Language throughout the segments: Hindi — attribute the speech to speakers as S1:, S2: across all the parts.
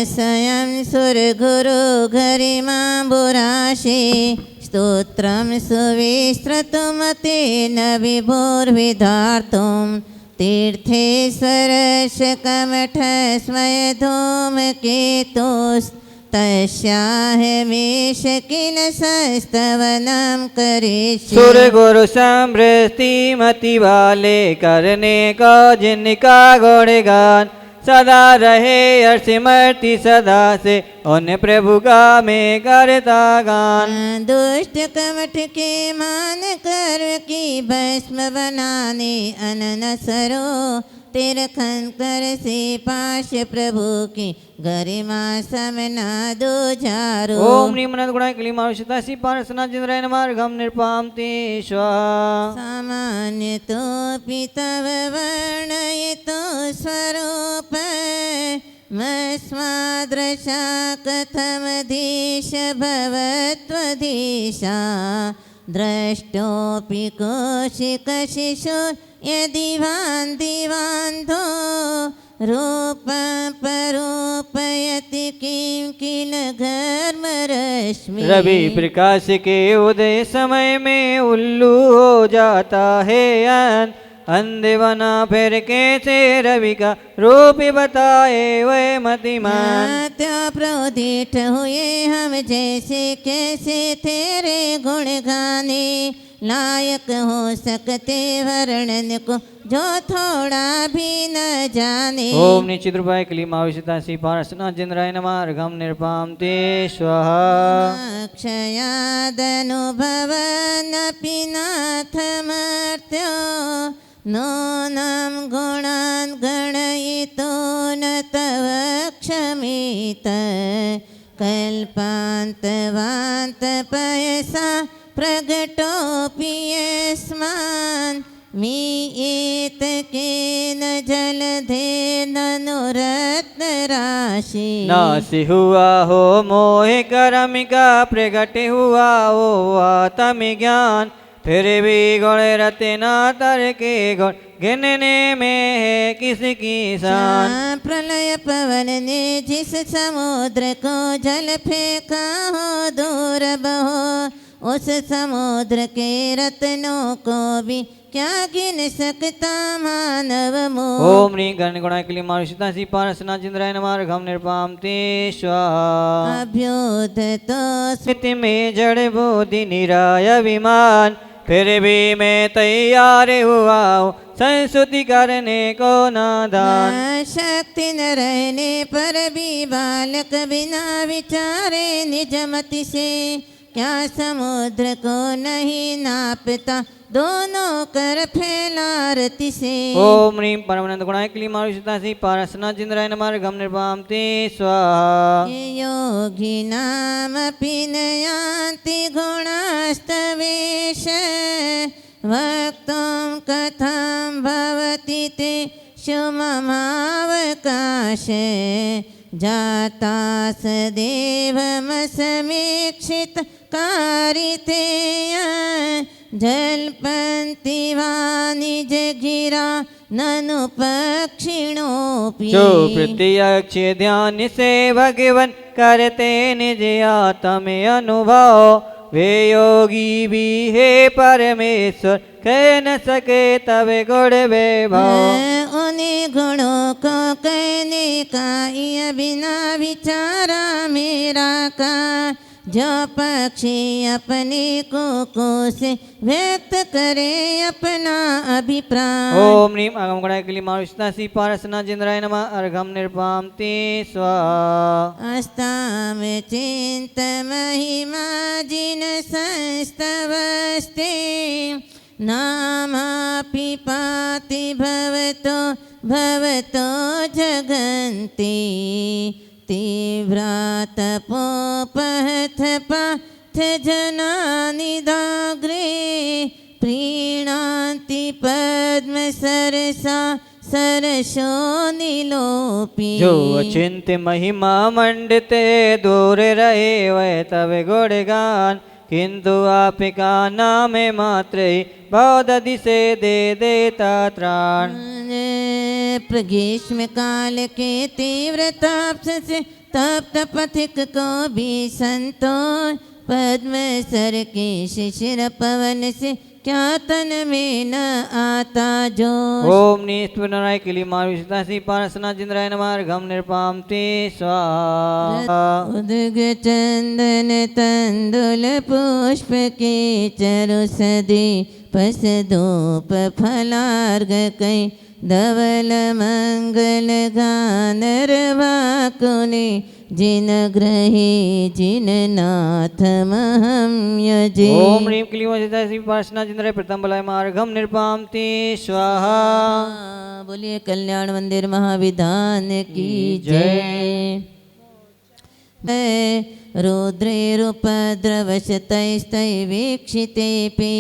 S1: स्वयं सुरगुरु गरिमा बुराशे स्तोत्रं सुविस्तृतुमतेन विभोर्विधार्तुं तीर्थेश्वरशकमठस्मयधूमकेतुस्तस्याहमेष किल संस्तवनं करिष्ये।
S2: सुर गुरु समृष्टिमति वाले करने का जिनका गुणगान सदा रहे अर्षमर्ति सदा से उन प्रभु का मैं करता गान।
S1: दुष्ट कमठ के मान कर की भस्म बनाने अनन सरो तिरखन कर से पाश प्रभु की गरिमा समना दो जारो।
S2: ओम निमनद गुणाय क्लीमावशतासी पारसना जिंद्राय नमार्गम निर्पाम ते स्वाहा।
S1: सामान्य तो पितव वर्णयितो स्वरूप मस्मादृशा कथमधीश भवत्वधीशा द्रष्टोऽपि कौशिकशिशो यदि वान्दिवान्धो रूपरूपयति किं किल घर्मरश्मि।
S2: रवि प्रकाश के उदय समय में उल्लू हो जाता है अंधेवना फिर कैसे रवि का रूप बताए वह मतिमान।
S1: त्या प्रोदित हुए हम जैसे कैसे तेरे गुण गाने लायक हो सकते वर्णन को जो थोड़ा भी न जाने।
S2: ओम निश्चित रूपाय क्लीमाविशतासी पारसना जिंद्राय नमार्गम निर्पाम ते स्वाहा।
S1: क्षयादनुभवनपि नाथमर्त्यो नूनं गुणान् गणयितो न तव क्षमित कल्पान्तवान्तपयसा प्रगटोऽपि यस्मान् मीयेतकेन जलधेननुरत्नराशि।
S2: नासि हुआ हो मोह करमिका प्रगट हुआ हो आत्म ज्ञान फिर भी गुण रत्ना तर के गुण गिनने में है किसकी शान।
S1: प्रलय पवन ने जिस समुद्र को जल फेंका हो दूर बहो उस समुद्र के रत्नों को भी क्या गिन सकता मानव मोह।
S2: ओम ह्रीं गण गुणाय क्लीमाविशतासी पारसना जिंद्राय नमार्गम निर्पाम ते स्वाहा।
S1: अभ्युदतो
S2: स्थिति में जड़ बोधि निराय विमान फिर भी मैं तैयार हुआ हूँ संस्तुति करने को नादान।
S1: शक्ति न रहने पर भी बालक बिना विचारे निजमति से क्या समुद्र को नहीं नापता दोनों कर फैला रति से।
S2: ओम ह्रीं परमानंद गुणाय क्लीमाविशतासी पारसना जिंद्राय नमार्गम निर्पाम ते स्वाहा।
S1: योगी नामपि न यान्ति गुणास्तवेश वक्तुं कथं भवति ते शुममावकाश जाता सदेवमसमीक्षित कारितेय जल्पन्ति वाणिज गिरा ननु पक्षिणोऽपि।
S2: जो प्रत्यक्ष ध्यान से भगवन करते निज आत्म अनुभव वे योगी भी है परमेश्वर कह न सके तब गुण वैभव।
S1: उन्हीं गुणों को कहने का ये बिना विचारा मेरा का जो पक्षी अपने को से व्यक्त करे अपना अभिप्राय।
S2: ओम ह्रीं आगम गुणाय क्लीमाविशतासी पारसना जिंद्राय नमः अर्घम निर्पाम ते स्वाहा।
S1: अस्ताम चिंत महिमा जिन संस्तवस्ते नामापि पाति भवतो भवतो जगन्ति तीव्रातपोपहथ पाथ जनानि दाग्रे प्रीणान्ति पद्म सरसा सरसो नीलोपी।
S2: जो अचिंत्य महिमा मंडिते दूर रहे वह तब गुणगान किंतु आपका नाम मात्र ही बहुदधि से दे देता त्राण।
S1: ग्रीष्म काल के तीव्र ताप से तप्त पथिक को भी संतोष, पद्म सर के शिशिर पवन से क्या तन में न आता जो।
S2: ओम निस्पृनाराय किली मारुषिता सी पारसना जिंद्राय नमः घम निर्पाम ते स्वाहा।
S1: उदग चंदन तंदुल पुष्प के चरु सदी पस धूप फलार्घ कई, धवल मंगल गानर वाकुनि, जिन ग्रही जिन नाथ महम यजे।
S2: ओम ह्रीं क्लीं वशिता श्री पार्षना जिंद्राय प्रथम बलाय मार्गम निर्पाम ते स्वाहा।
S1: बोलिए कल्याण मंदिर महाविधान की जय। रुद्रेरुपद्रवशतैस्तै वीक्षितेऽपि,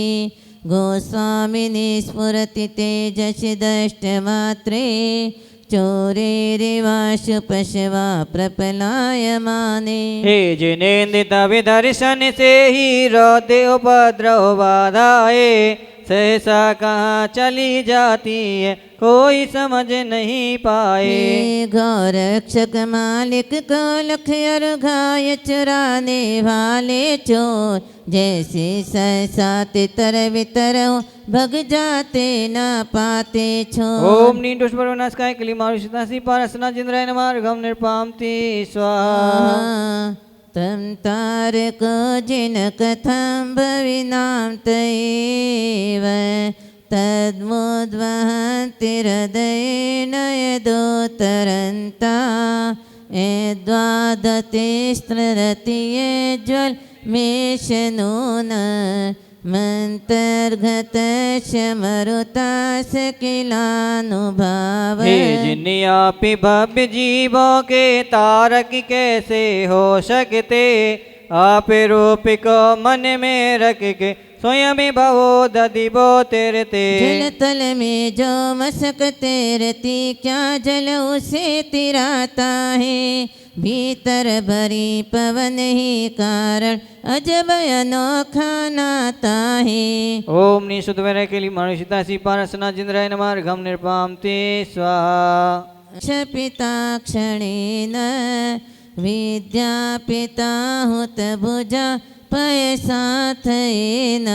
S1: गोस्वामिनि स्फुरति तेजसि दष्टमात्रे, चोरेरिवाशु पशवा प्रपलायमाने।
S2: हे जिनेन्द्रित विदर्शन से ही रोते उपद्रव बाधाए, सहसा कहाँ चली जाती है कोई समझ नहीं पाए।
S1: हे गौरक्षक मालिक को लख घाय चुराने वाले चोर, जैसे सहसा तितर वितर भग जाते न पाते छोर।
S2: ओम नीं दुष्परवनस्काय किली मारुषिता सी पारसना जिंद्राय नमः घम निर्पाम ते स्वाहा।
S1: तम तारको जिन कथं भविनां तयैव, तद्मुद्वहन्ति हृदयेन यदोत्तरन्ता, यद्वादते स्त्ररति यज्ज्वल मेषनून, मंतर्गतश मरुतास किलानुभाव।
S2: हे जिन्यापि भव्य जीवों के तारक कैसे हो सकते, आप रूप को मन में रख के स्वयं भवो दधिबो तेरते।
S1: जल तल में जो मसकते रहती, क्या जल उसे तिराता है, भीतर भरी पवन ही कारण अजब अनोखा नाता है।
S2: ओम निशुद्ध वैराग्य के लिए मानुषिता सी पारसना जिंद्राय नमः घम निर्पाम ते स्वाहा।
S1: क्षपिता क्षणेन विद्यापिता हुत भुजा पयसाथयेन,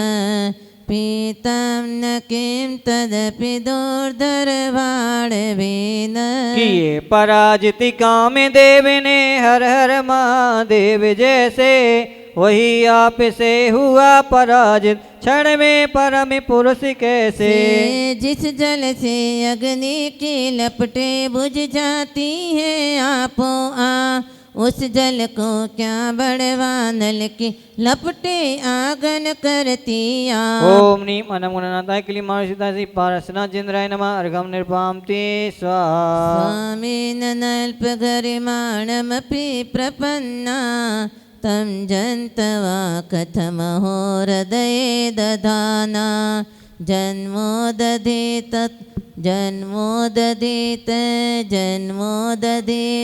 S1: पीतं न किं तदपि दुर्धरवाणवेन।
S2: किए पराजिति काम देव ने हर हर महादेव जैसे, वही आप से हुआ पराजित क्षण में परम पुरुष कैसे।
S1: जिस जल से अग्नि की लपटे बुझ जाती है आपो आ, उस जल को क्या बड़वा नल की लपटे आगन करती आ।
S2: ओम नीम अनमुनाथाय किली मानुषिता सी पारसना जिंद्राय नमः अर्घम निर्पाम ते स्वाहा।
S1: स्वामीन नल्प गरिमाणमपि प्रपन्ना, तं जन्तवा कथमहो हृदये दधाना। जन्मोदधीत जन्मोदधे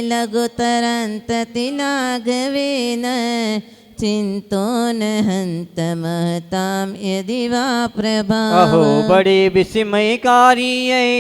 S1: लघुतरन्ततिलाघवेन, चिंतो न हंत महताम यदि वा प्रभाव।
S2: अहो बड़ी विस्मयकारी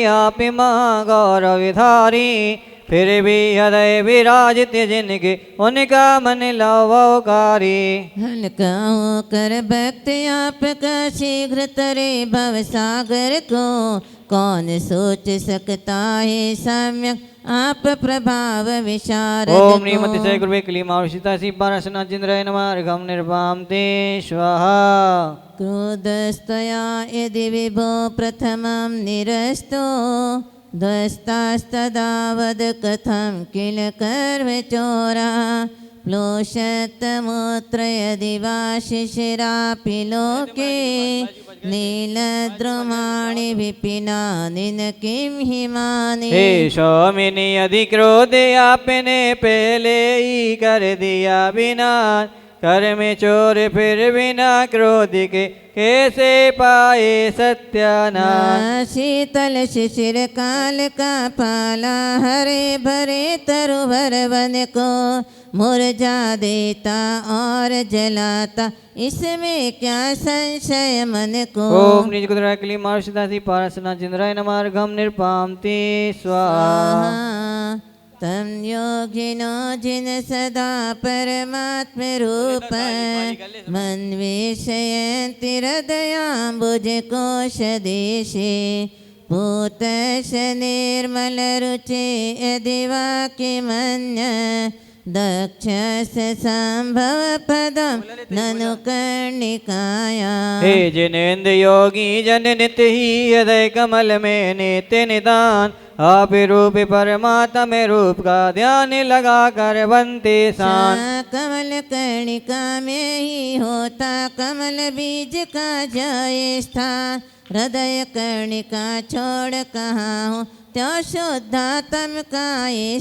S2: आप महागौरवधारी, फिर भी हृदय विराजित जिनके उनका मन लवकारी।
S1: हल्का होकर भक्त आपका शीघ्र तरे भव सागर को, कौन सोच सकता है सम्यक आप प्रभाव विशारद।
S2: ओम नीमति से गुरुवे क्ली मारुषिता सी पारसना जिंद्राय नमः अर्घम निर्वाम ते स्वाहा।
S1: क्रोधस्तया यदि विभो प्रथमं निरस्तो, ध्वस्तास्तदा वद कथं किल कर्मचोरा। प्लोषतमूत्र यदि वा शिशिरापि लोके, नीलद्रुमाणि विपिनानि न किं हिमानि।
S2: हे स्वामिनी यदि क्रोध आपने पहले ही कर दिया बिना, कर में चोर फिर बिना क्रोध के कैसे पाए सत्यानाश।
S1: शीतल शिशिर काल का पाला, हरे भरे तरुभर वन को मुरझा देता और जलाता, इसमें क्या संशय मन को।
S2: ओम निज कुदरा किली मारुषिता सी पारसना जिंद्राय नमः अर्घम निर्पाम ते स्वाहा।
S1: तं योगिनो जिन सदा परमात्मरूप मन्वेषयन्ति हृदयाम्बुजकोशदेशे पूतश निर्मलरुचे यदि वा किमन्य दक्षस संभवपदं ननु कर्णिकायां।
S2: हे जिनेन्द्र योगी जन नित्य ही हृदय कमल में नित्य निदान आप रूप परमात्मा रूप का ध्यान लगा कर बनते शान।
S1: कमल कर्णिका में ही होता कमल बीज का जय स्थान। हृदय कर्णिका छोड़ कहाँ हो त्यो शुद्धात्म का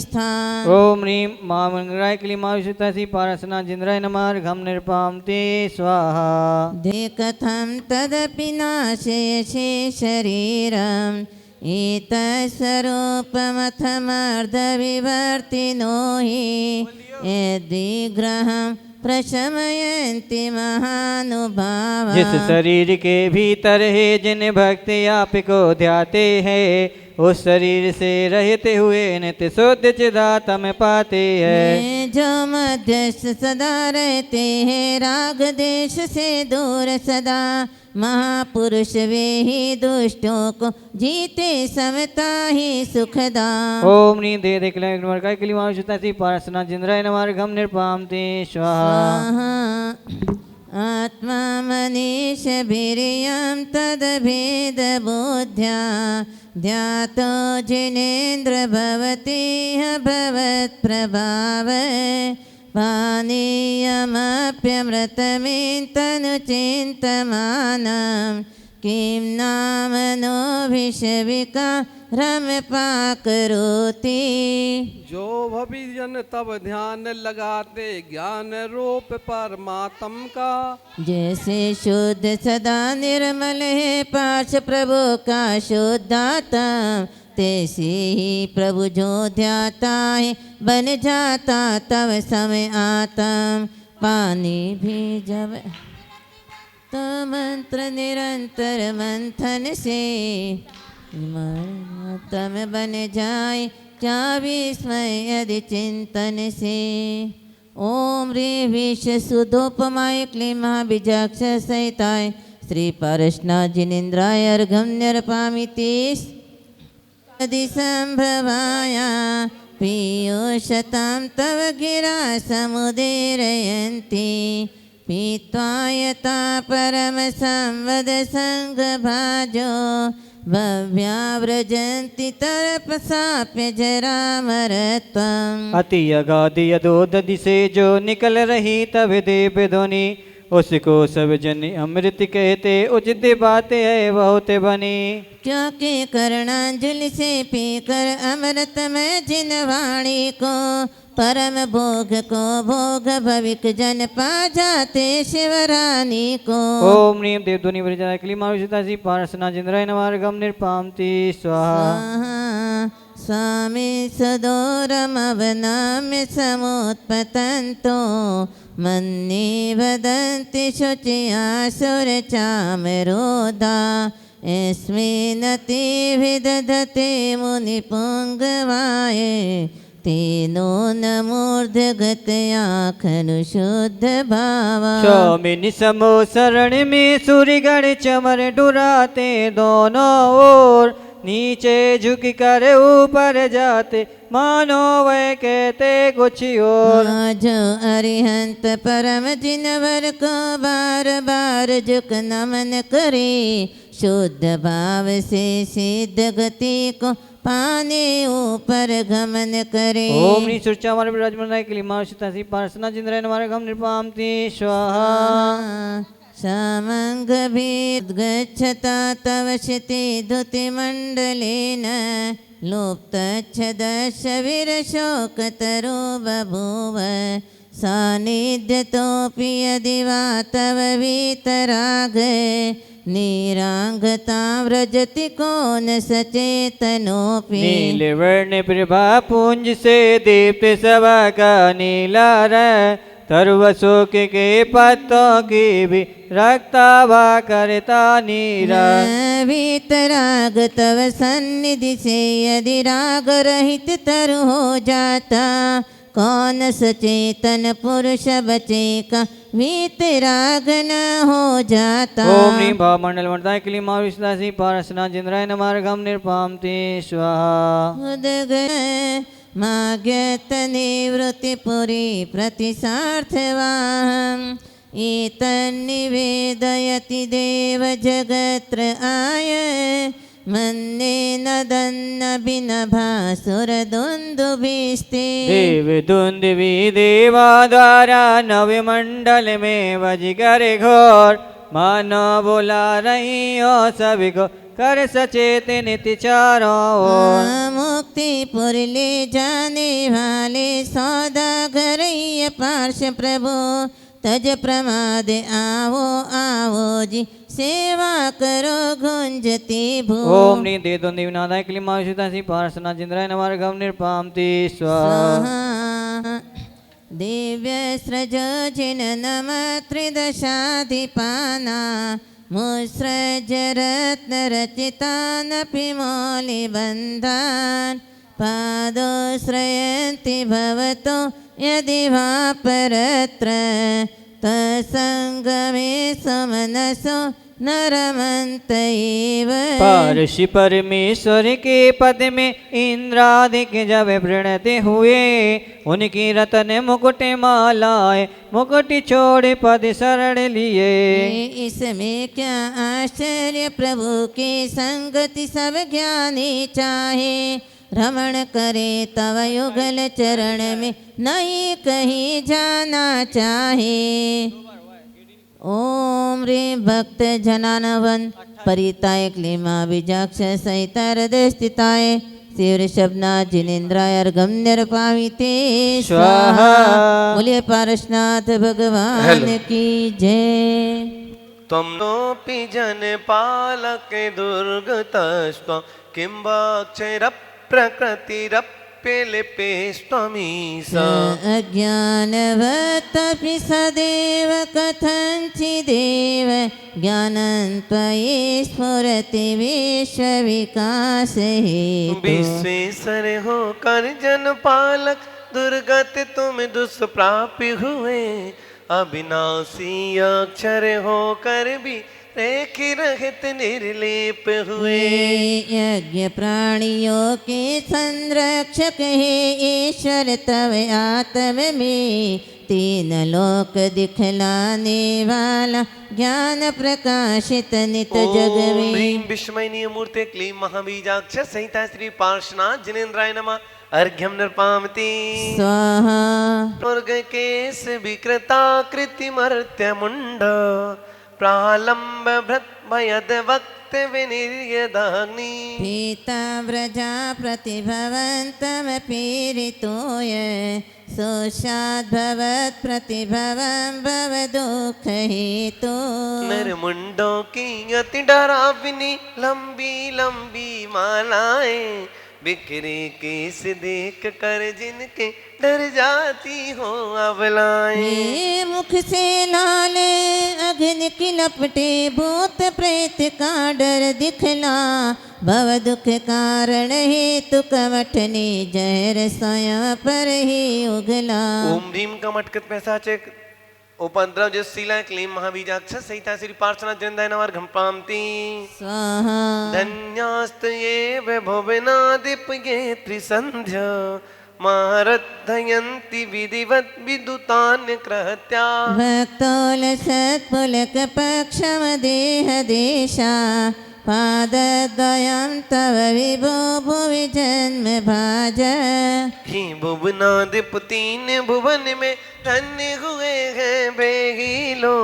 S1: स्थान।
S2: ओम ह्रीं मां मंगलाय क्लीमाविशुद्धि पारसना जिन्द्राय नमः घम निर्पाम ते स्वाहा।
S1: कथं तदपि नाशयसे शरीरम् एतस्वरूपमथमर्धविवर्तिनो हि यदि ग्रहं प्रशमयन्ति महानुभावा।
S2: जिस शरीर के भीतर है जिन भक्ति आपको ध्याते हैं उस शरीर से रहते हुए नित्य शुद्ध चिदात्म पाते हैं।
S1: जो मध्यस्थ सदा रहते हैं राग देश से दूर सदा महापुरुष वे ही दुष्टों को जीते समता ही सुखदा।
S2: ओम ह्रीं दे दे क्लीमाय क्लीमाविशुद्धि पारसना जिन्द्राय नमः घम निर्पाम ते स्वाहा।
S1: आत्मा मनीष वीर्यं तद्भेदबुद्ध्या ध्यातो जिनेन्द्र भवति भवत्प्रभाव पानीयमप्यमृतमेतनुचिन्तमानं किं नाम नो विषविका रमपा करोति।
S3: जो भवि जन तब ध्यान लगाते ज्ञान रूप परमात्म का
S1: जैसे शुद्ध सदा निर्मल है पार्श प्रभु का शुद्धात्मा तैसे ही प्रभु जो ध्याता है बन जाता तब समय आता। पानी भी जब तो मंत्र निरंतर मंथन से तम बन जाए क्या विस्मय यदि चिंतन से। ओम रे विष सुधोपमाय क्लीमा बीजाक्ष सहिताय श्री पारसना जिनेन्द्राय अर्घं निर्पामिति यदि संभवाया पीयूषतां तव गिरा समुदीरयन्ति पीत्वा यथा परम संवद संगभाजो भव्याव्रजन्ति तरपसाप्य जरामरत्वम्।
S2: अति अगाध यदोदधि से जो निकल रही तब देव ध्वनि उसको सब जन अमृत कहते उचित बातें है बहुत बनी।
S1: क्योंकि करणांजलि से पीकर अमृत में जिन वाणी को परम भोग को भोग भविक जन पा जाते शिवरानी को।
S2: ओम ह्रीं देवध्वनि वज्राय क्लीमाविशुद्धि पारसना जिन्द्राय नमः घम निर्पाम ते स्वाहा।
S1: स्वामी सदोरमवनाम्य समुत्पतन्तो मन्ये वदन्ति शुचियासुरचामरोधा यस्मिन्नति विदधते मुनिपुङ्गवाय तेनो न मूर्धगतया खनु शुद्ध भावा।
S2: स्वामिनि समो शरण में सूर्यगण चमर डुराते दोनों ओर नीचे झुक कर ऊपर जाते मानो वह कहते कुछ और।
S1: जो अरिहंत परम जिनवर को बार बार झुक नमन करे शुद्ध भाव से सिद्ध गति को पाने ऊपर गमन करे।
S2: ओम ह्रीं सुरचा हमारे विराजमान क्लीमाविशुद्धि पारसना जिन्द्राय नमः घम निर्पाम ते स्वाहा।
S1: सामङ्गभिर्गच्छता तव क्षिति धुतिमण्डलेन लोप्तच्छदशविरशोकतरो बभूव सान्निध्यतोऽपि यदि वा तव वीतराग नीरांगतां व्रजति को न सचेतनोऽपि।
S2: नीलवर्ण प्रभा पुंज से दीप्त सभा का नीला रंग तरवसुख के पत्तों की भी रखता हुआ करता नीरा।
S1: वीतराग तव सन्निधि से यदि राग रहित तरु हो जाता, कौन सचेतन पुरुष बचे का वीतराग न हो जाता।
S2: ओम ह्रीं भावमंडल वर्ताय क्लीं मारुषदासी पारसना जिंद्राय नमार्गम निर्पामते स्वाहा।
S1: उदगण माज्ञत निवृत्तिपुरी प्रतिसार्थवाहम्, एतन्निवेदयति देव जगत्र आय, मन्ये नदन्नभिनभासुरदुन्दुभिस्ते।
S2: देव दुंदुभि देवा द्वारा नव मंडल में बजकर घोर, मानो बोला रही हो सभी को कर सचेत नित्य चारों ओर।
S1: मुक्तिपुर ले जाने वाले सौदागर पार्श प्रभु, तज प्रमाद आओ आओ जी सेवा करो गुंजती भू।
S2: ओम ह्रीं दे दुंदिविनादाय क्लीं मारुषदासी पारसना जिंद्राय नमार्गम निर्पामते स्वाहा।
S1: दिव्य सृज जिन नम त्रिदशाधिपाना, मुसृज रत्न रचितानपि मौलिबन्धान्, पादोश्रयन्ति भवतो यदि वा परत्र, तत्सङ्गमे सुमनसो न रमन्त एव।
S2: पारशी परमेश्वर के पद में इंद्रादिक जब प्रणत हुए, उनकी रतन मुकुट मालाए मुकुट छोड़े पद शरण लिए।
S1: इसमें क्या आश्चर्य, प्रभु के संगति सब ज्ञानी चाहे, रमण करे तव युगल चरण में नहीं कहीं जाना चाहे। ओम ह्रीं भक्त जनानवन परिताय क्लीमा बीजाक्ष सहिता हृदय स्थिताय, शिव ऋषभनाथ जिनेन्द्राय अर्घम निर्पाविते स्वाहा। बोलिए पारसनाथ भगवान की जय।
S4: त्वं नोऽपि जनपालक दुर्गतस्त्वं, किं वाक्षरप्रकृतिरप्यलिपेस्त्वमीशा।
S1: अज्ञानवत्तपि सदैव कथञ्चिदेव, ज्ञानं त्वयि स्फुरति विश्वविकासहेतु।
S4: विश्वेश्वर होकर जनपालक दुर्गत तुम दुष्प्राप्य हुए, अविनाशी अक्षर होकर भी रेख रहित निर्लेप हुए।
S1: यज्ञ प्राणियों के संरक्षक है ईश्वर तव आत्म में, तीन लोक दिखलाने वाला ज्ञान प्रकाशित नित जग में।
S4: ह्रीं विस्मयनीय मूर्ते क्लीं महाबीजाक्ष सहिता श्री पार्श्वनाथ जिनेन्द्राय नमः अर्घ्यम निर्पामति
S1: स्वाहा।
S4: स्वर्ग केश विकृताकृति मर्त्य मुंड, प्रालंब भृत भयद वक्त विनिर्यदाग्नि।
S1: पीताव्रजा प्रतिभवन्तम पीडितोय, सोषाद्भवत् प्रतिभवं भव दुःख हेतु।
S4: नरमुंडों की अति डरावनी लंबी लंबी मालाएं, बिखरे केस देख कर जिनके डर जाती हो अबलाएं।
S1: ये मुख से लाल अग्नि की लपटे, भूत प्रेत का डर दिखला, भव दुख कारण हेतु कमठने जहर स्वयं पर ही उगला।
S4: ओम ह्रीं कमटकत पैसाचे उपद्रव जो शीला क्लीं महाबीजाक्ष सहिता श्री पार्श्वनाथ जिनेन्द्राय नमः अर्घ्यम निर्पामति
S1: स्वाहा।
S4: धन्यास्तेव भुवनादिप्ये त्रिसन्ध्या, मारद्धयन्ति विधिवत् विदुतान् कृत्या।
S1: भक्तोलसत्पुलक पक्षम देह देशा, पादद्वयं तव विभो भुवि जन्म भाज।
S4: ही भुवनादिप तीन भुवन में धन्य हुए हैं बेगी लो,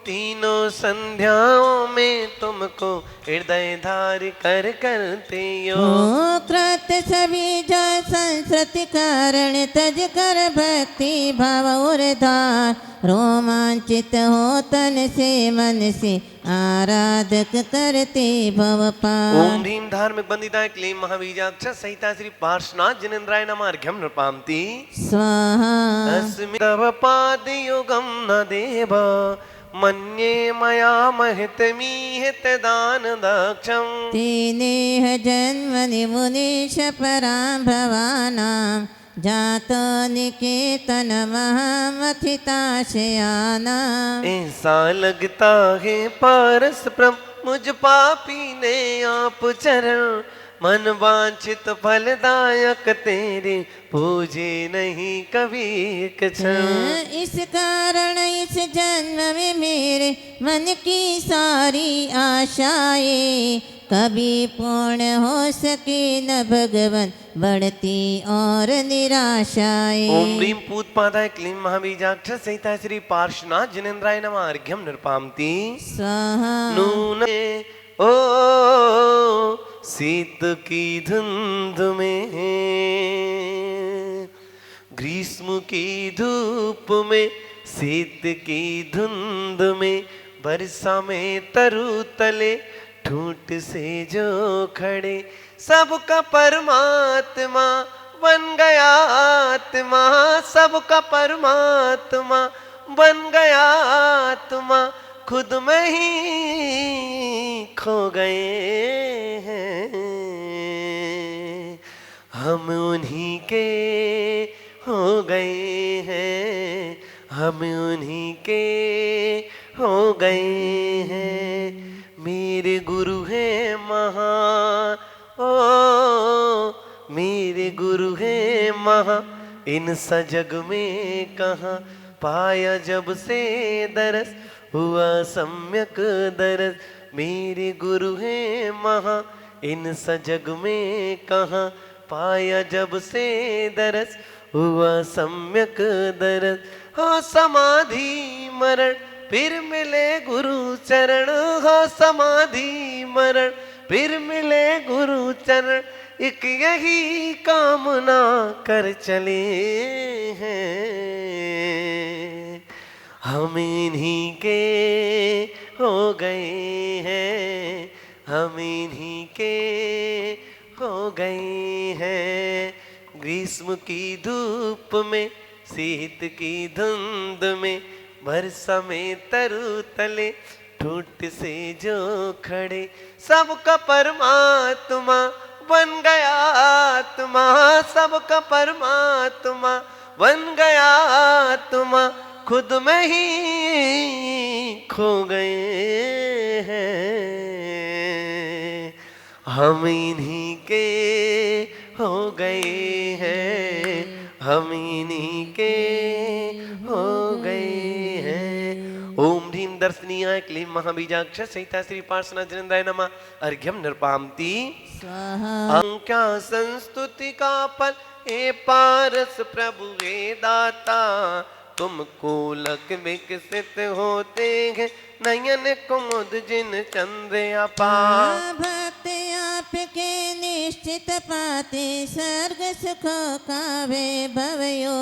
S4: तीनों संध्याओं में तुमको हृदय धार कर करते यो।
S1: हो कृत सभी जो संस्कृति कारण तज कर भक्ति भाव उर्धार रोमांचित हो तन से मन से आराधक करते भव पार।
S4: ओम ह्रीं धार्मिक बंदिताय क्लीं महाबीजाक्ष सहिता श्री पार्श्वनाथ जिनेन्द्राय नमः अर्घ्यं नृपामति
S1: स्वाहा।
S4: अस्मि तव पादयुगं न देव मन्ये मया महितमीहित दान दक्षं।
S1: तेनेह जन्मनि मुनीश परां भवानां जातो निकेतन महामथिताशयानाम्।
S4: ऐसा लगता है पारस प्रभु मुझ पापी ने आप चरण मन वांछित फलदायक तेरे पूजे नहीं कभी एक क्षण।
S1: इस कारण इस जन्म में मेरे मन की सारी आशाएं कभी पूर्ण हो सके न भगवन बढ़ती और निराशाएं।
S4: ओम ह्रीं पूतपादाय क्लीं महाबीजाक्ष सहिता श्री पार्श्वनाथ जिनेन्द्राय नमः अर्घ्यं नृपामति
S1: स्वाहा।
S4: नून ओ शीत की धुंध में ग्रीष्म की धूप में शीत की धुंध में वर्षा में तरु तले ठूंठ से जो खड़े सबका परमात्मा बन गया आत्मा। सबका परमात्मा बन गया आत्मा खुद में ही खो गए हैं। हम उन्हीं के हो गए हैं। हम उन्हीं के हो गए हैं। मेरे गुरु हैं महान ओ मेरे गुरु हैं महान इन सजग में कहाँ पाया जब से दरस हुआ सम्यक दरस। मेरे गुरु हैं महान इन सजग में कहाँ पाया जब से दरस हुआ सम्यक दरस। हो समाधि मरण फिर मिले गुरु चरण। हो समाधि मरण फिर मिले गुरु चरण। एक यही कामना कर चले हैं। हम इन्हीं के हो गए हैं। हम इन्हीं के हो गए हैं। ग्रीष्म की धूप में शीत की धुंध में वर्षा में तरु तले ठूंठ से जो खड़े सबका परमात्मा बन गया आत्मा। सबका परमात्मा बन गया आत्मा खुद में ही खो गए हैं। हम इन्हीं के हो गए हैं। हम इन्हीं के हो गए हैं। ओम ह्रीं दर्शनीयाय क्लीं महाबीजाक्ष सहिता श्री पार्श्वनाथ जिनेन्द्राय नमः अर्घ्यं नृपामति
S1: स्वाहा।
S4: क्या संस्तुति का फल हे पारस प्रभु हे दाता। तुमको लग विकसित होते हैं नयन कुमुद जिन चंद्र अपा।
S1: भक्त आपके निश्चित पाते स्वर्ग सुखों का वैभवयो।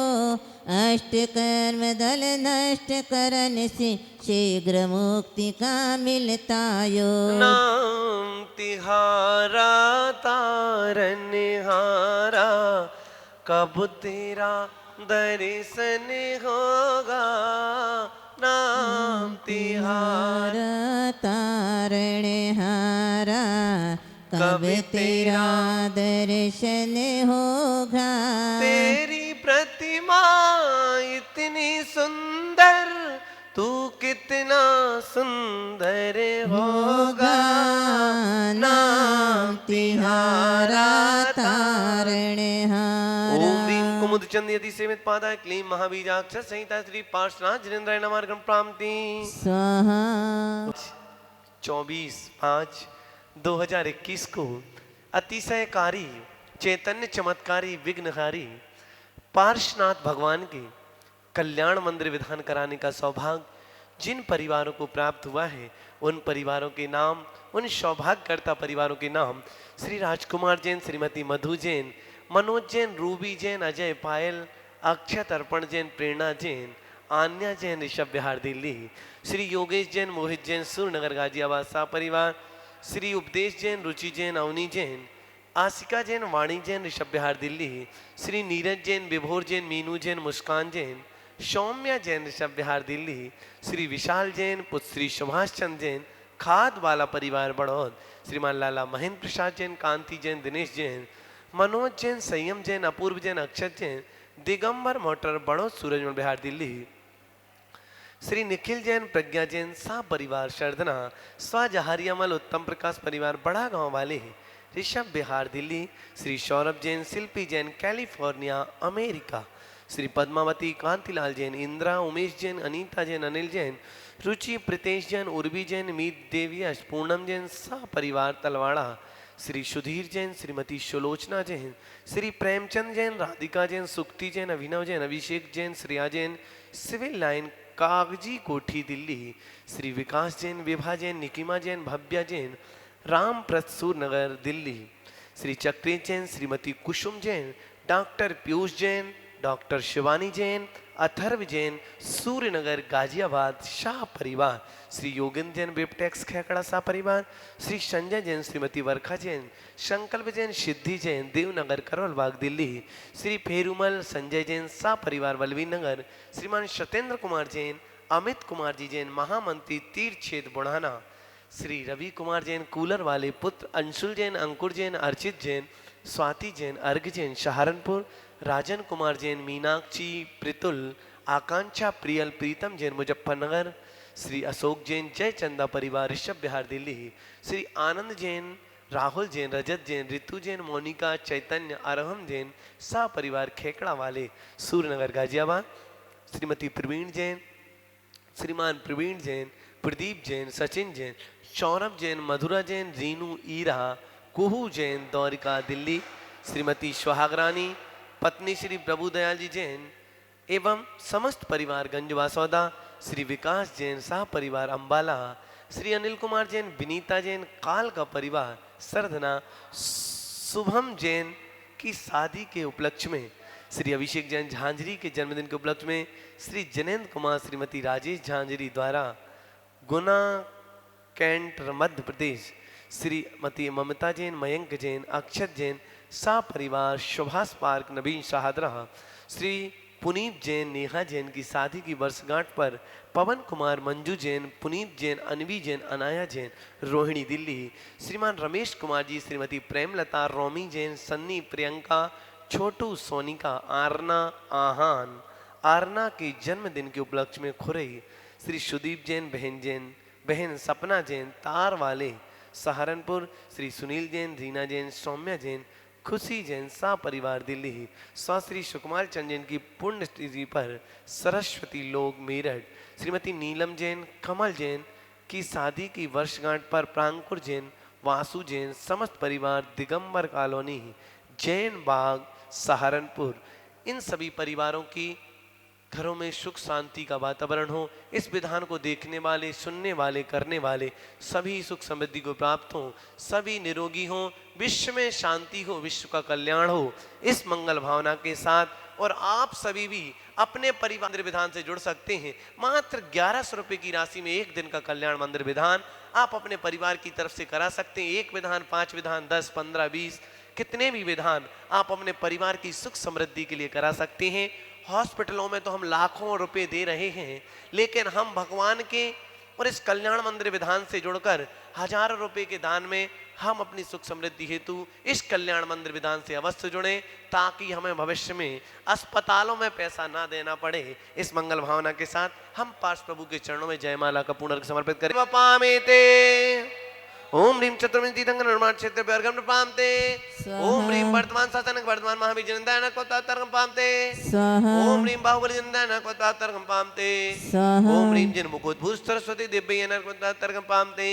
S1: अष्ट कर्म दल नष्ट करन से शीघ्र मुक्ति का मिलता यो।
S4: नाम तिहारा तारनहारा कब तेरा दर्शन होगा। नाम तिहारा
S1: तारणहारा कब तेरा दर्शन होगा।
S4: तेरी प्रतिमा इतनी सुंदर तू कितना सुंदर होगा। नाम तिहारा
S1: तारणहारा।
S4: ओम ह्रीं कुमुद चंद यदि सेवित पादा क्लीं महाबीजाक्ष संहिता श्री पार्श्वनाथ जिनेन्द्राय नमः अर्घ्यं प्राप्ति
S1: स्वाहा।
S4: 24/5/2021 को अतिशयकारी चैतन्य चमत्कारी विघ्नहारी पार्श्वनाथ भगवान के कल्याण मंदिर विधान कराने का सौभाग्य जिन परिवारों को प्राप्त हुआ है उन परिवारों के नाम, उन सौभाग्यकर्ता परिवारों के नाम श्री राजकुमार जैन, श्रीमती मधु जैन, मनोज जैन, रूबी जैन, अजय पायल, अक्षत अर्पण जैन, प्रेरणा जैन, आन्या जैन, ऋषभ विहार दिल्ली, श्री योगेश जैन, मोहित जैन, सूर्यनगर गाजियाबाद सा परिवार, श्री उपदेश जैन, रुचि जैन, अवनी जैन, आशिका जैन, वाणी जैन, ऋषभ विहार दिल्ली, श्री नीरज जैन, विभोर जैन, मीनू जैन, मुस्कान जैन, सौम्या जैन, ऋषभ विहार दिल्ली, श्री विशाल जैन, पुत्र श्री सुभाष चंद्र जैन, खाद वाला परिवार बड़ौद, श्रीमान लाला महेंद्र प्रसाद जैन, कांति जैन, दिनेश जैन, मनोज जैन, संयम जैन, अपूर्व जैन, अक्षत जैन, दिगंबर मोटर बड़ौद, सूरजमल बिहार दिल्ली, श्री निखिल जैन, प्रज्ञा जैन, सा परिवार शर्धना, स्वाजहारियामल उत्तम प्रकाश परिवार बड़ा गांव वाले, ऋषभ बिहार दिल्ली, श्री सौरभ जैन, शिल्पी जैन, कैलिफोर्निया अमेरिका, श्री पद्मावती, कांतिलाल जैन, इंदिरा, उमेश जैन, अनीता जैन, अनिल जैन, रुचि, प्रीतेश जैन, उर्वी जैन, मीत देवी, पूनम जैन, सा परिवार तलवाड़ा, श्री सुधीर जैन, श्रीमती सुलोचना जैन, श्री प्रेमचंद जैन, राधिका जैन, सुक्ति जैन, अभिनव जैन, अभिषेक जैन, श्रेया जैन, सिविल लाइन कागजी कोठी दिल्ली, श्री विकास जैन, विभा जैन, निकिमा जैन, भव्या जैन, राम प्रसूर नगर दिल्ली, श्री चक्रेश जैन, श्रीमती कुसुम जैन, डॉक्टर पीयूष जैन, डॉक्टर शिवानी जैन, अथर्व जैन, सूर्यनगर गाजियाबाद शाह परिवार, श्री योगेंद्र जैन, वेबटेक्स खेकड़ा शाह परिवार, श्री संजय जैन, श्रीमती वर्खा जैन, संकल्प जैन, सिद्धि जैन, देवनगर करोलबाग दिल्ली, श्री फेरुमल संजय जैन, शाह परिवार बलवीन नगर, श्रीमान सत्येंद्र कुमार जैन, अमित कुमार जी जैन, महामंत्री तीर्थक्षेत्र बुढ़ाना, श्री रवि कुमार जैन, कूलर वाले पुत्र, अंशुल जैन, अंकुर जैन, अर्चित जैन, स्वाति जैन, अर्घ जैन, सहारनपुर, राजन कुमार जैन, मीनाक्षी, प्रितुल, आकांक्षा, प्रियल, प्रीतम जैन, मुजफ्फरनगर, श्री अशोक जैन, जय चंदा परिवार, ऋषभ बिहार दिल्ली, श्री आनंद जैन, राहुल जैन, रजत जैन, ऋतु जैन, मोनिका, चैतन्य, अरहम जैन, सा परिवार खेकड़ा वाले, सूर्यनगर गाजियाबाद, श्रीमती प्रवीण जैन, श्रीमान प्रवीण जैन, प्रदीप जैन, सचिन जैन, सौरभ जैन, मधुरा जैन, रीनू, ईरा, कुहू जैन, द्वारिका दिल्ली, श्रीमती सुहागरानी, पत्नी श्री प्रभुदयाल जी जैन एवं समस्त परिवार गंजवासौदा, श्री विकास जैन, शाह परिवार अंबाला, श्री अनिल कुमार जैन, विनीता जैन, काल का परिवार सरधना, शुभम जैन की शादी के उपलक्ष्य में, श्री अभिषेक जैन झांझरी के जन्मदिन के उपलक्ष्य में, श्री जनेन्द्र कुमार, श्रीमती राजेश झांझरी द्वारा गुना कैंट मध्य प्रदेश, श्रीमती ममता जैन, मयंक जैन, अक्षत जैन, सा परिवार सुभाष पार्क नवीन शाहदरा, श्री पुनीत जैन, नेहा जैन की शादी की वर्षगांठ पर पवन कुमार, मंजू जैन, पुनीत जैन, अनवी जैन, अनाया जैन, रोहिणी दिल्ली, श्रीमान रमेश कुमार जी, श्रीमती प्रेमलता, रोमी जैन, सन्नी, प्रियंका, छोटू, सोनिका, आरना, आहान, आरना के जन्मदिन के उपलक्ष्य में खुरई, श्री सुदीप जैन, बहन सपना जैन, तार वाले सहारनपुर, श्री सुनील जैन, रीना जैन, सौम्या जैन, खुशी जैन, सा परिवार दिल्ली, श्री सुकुमार चंद जैन की पुण्यतिथि पर सरस्वती लोग मेरठ, श्रीमती नीलम जैन, कमल जैन की शादी की वर्षगांठ पर प्रांकुर जैन, वासु जैन, समस्त परिवार दिगंबर कॉलोनी, जैन बाग सहारनपुर, इन सभी परिवारों की घरों में सुख शांति का वातावरण हो। इस विधान को देखने वाले, सुनने वाले, करने वाले सभी सुख समृद्धि को प्राप्त हो, सभी निरोगी हो, विश्व में शांति हो, विश्व का कल्याण हो, इस मंगल भावना के साथ। और आप सभी भी अपने परिवार मंदिर विधान से जुड़ सकते हैं। मात्र 1100 रुपये की राशि में एक दिन का कल्याण मंदिर विधान आप अपने परिवार की तरफ से करा सकते हैं। एक विधान, 5 विधान, 10, 15, 20 कितने भी विधान आप अपने परिवार की सुख समृद्धि के लिए करा सकते हैं। हॉस्पिटलों में तो हम लाखों रुपए दे रहे हैं, लेकिन हम भगवान के और इस कल्याण मंदिर विधान से जुड़कर हजारों रुपए के दान में हम अपनी सुख समृद्धि हेतु इस कल्याण मंदिर विधान से अवश्य जुड़े, ताकि हमें भविष्य में अस्पतालों में पैसा ना देना पड़े। इस मंगल भावना के साथ हम पार्ष प्रभु के चरणों में जयमाला का पूर्ण समर्पित करें। पामेते ओम ह्रीम चतुर्विंश तीर्थंकर निर्माण क्षेत्र पे अर्घम पामते। ओम ह्रीम वर्तमान शासनक वर्तमान महावीर जनदान को तातर्घम पामते। ओम ह्रीम बाहुबली जनदान को तातर्घम पामते। ओम ह्रीम जिन मुकुटभूष सरस्वती दिव्य नर को तातर्घम पामते।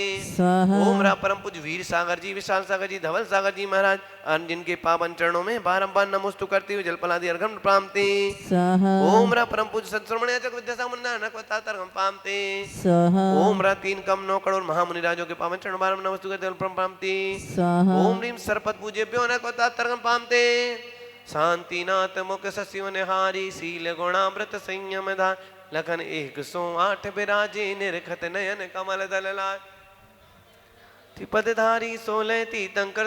S4: ओम रा परम पूज्य वीर सागर जी, विशाल सागर जी, धवल सागर जी महाराज, जिनके पावन चरणों में बारंबार नमोस्तु करती हुई जलपलादि अर्घम प्राप्ति।
S1: स्वाहा
S4: ओम रा परम पूज्य सत्श्रमण याचक विद्यासागरम पामते।
S1: स्वाहा
S4: ओम रा 3 कम 9 करोड़ महामुनि राजों के पावन चरण बारंबार नमोस्तु करते हुए प्राप्ति।
S1: स्वाहा
S4: ओम रीम सरपत पूज्यभ्यो नर्कवतात्तर्गम पामते। शांतिनाथ मुख सस्यो निहारी शील गुणामृत संयम धार लखन 108 बिराजे निरखत नयन कमल दल लाल। पदधारी 16 तीतंकर